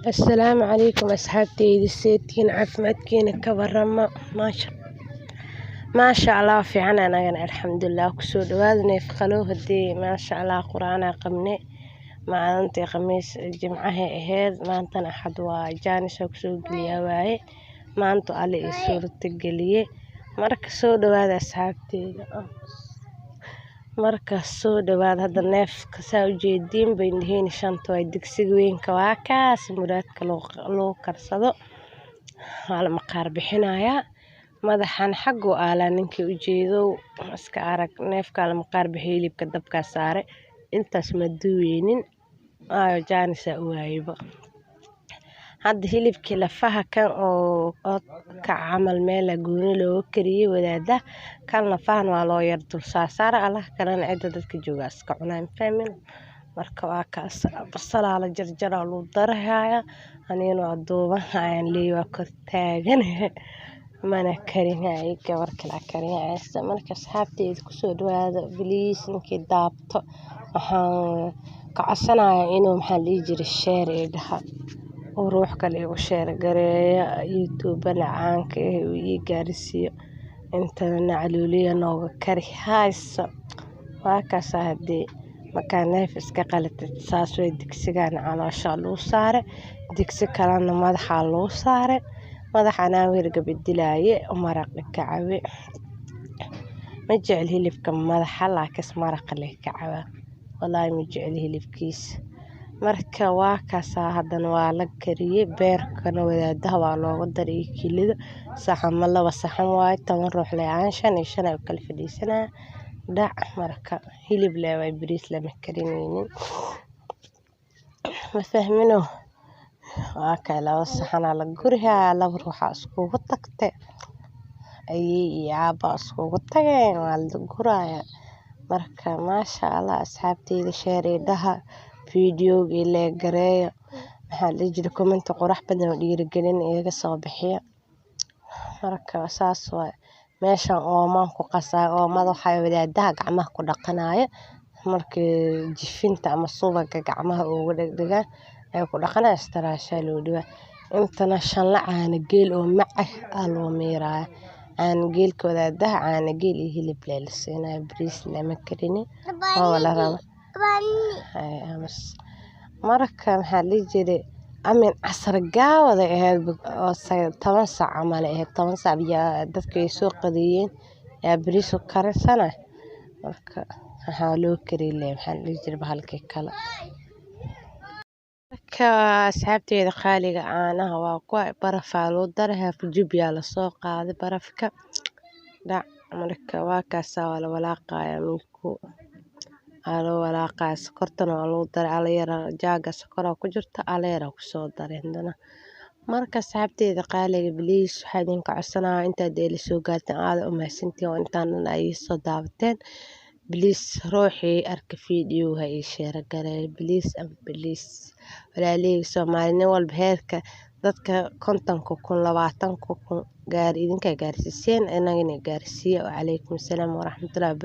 السلام عليكم أصحابتي سيتين عفمتكين كبرما ما شاء الله في عنا أنا الحمد لله كسود وادني في خلوه دي ما شاء الله قرآن قمني ما أنت خميس الجمعة هاد ما أنت أحد وجانس كسود قليا واي ما أنت على سورة القلية مركز سود واد أصحابتي markaas soo dhawaad hadda neefka saa u jeediin bay yihiin shanta way digsiga weynka waa kaas muraadka loo karsado hal maqaar bixinayaa madaxan xagu aala ninkii u jeedo iska arag neefka la maqaar bixiyay hilibka dabka saare intaas ma duweynin ayo jaanisa u waayba hadda hilibkii lafaha kan oo ka camal meel gooni loo kariyay wadaada kan lafahan waa loo yar dul saara allah kalena cid dadka jooga iska cunaan fahmin marka waa kaas basal la jarjara loo daraya anina waa duuban leeyahay kor taagan mana karinay gabar kala karinaysa marka asxaabteed ku soo dhawaada please ninkii daabto waxaan ka codsanayaa inuu maxaa lii jiray share ee dhaha ruux kale igu share gareeya youtube lacaanka ii gaarsiiyo inta nacluuliya nooga kari hayso waa kaas hadii markaa neef iska qalatay saas way digsigan caloosha loo saare digsi kalena madaxa loo saare madaxana wirga bedilaaye maraq kacawe ma jecel hilibka madaxa laakiin maraq leh kacawa wallahi ma jecel hilibkiisa marka waa kaas hadan waa la kariyay beerkana wadaadaha waa looga daray kilida saxan laba saxan waay 10 ruux leeyahay 5 ay kala fadhiisanaa dhac marka hilib leeyahay bariis lama karinaynin ma fahmino waa kala saxan la guriyaa laba ruux isku tagtay ay yaaba isku tageen waa la guraya marka ma sha Allah asxaabteeda share dhaha video ila gareeyo waxa la jira comment qurax badan oo dhiirigelin iyaga soo bixiya marka saas waa meeshan oo maan ku qasay oo madaxa wadaadaha gacmaha ku dhaqanaaya markii jifinta ama subaga gacmaha ugu dhigdhigaan ay ku dhaqanaa istiraasha loo dhigaa intana shan la caana geel oo macah loo meeraa aan geelka wadaadaha caana geel iyo hilib leelsiinay bariis lama karini oo la rabo marka maxaa la jiray amin casar gaawada ahayd oo 10 saac amal ahayd 10 saac biyaa dadka ay soo qadiyeen yaa bariis u karsana marka waxa loo kariyay maxaa la jiray bahalkii kala marka asxaabteeda qaaliga aanaha waa ku barafa loo daray fujibiya la soo qaaday barafka dhac marka waa kaas wala walaaqaya milku walaaqaas kortana loo daray ala yar jaaga sokor ku jirta ala yar ku soo dareendana marka asxaabteeda qaaliga please waxa idin ka codsanaa inta deeli soo gaartaan aad u mahadsantiin oo intaan ay soo daawateen please ruuxii arka video ha ii share gareey please walaalay Soomaaliyeed walba heerka dadka 50 kun 20 kun gaar idinka gaarsiiseen inagina gaarsiiyo wa alaykum salaam wa rahmatullahi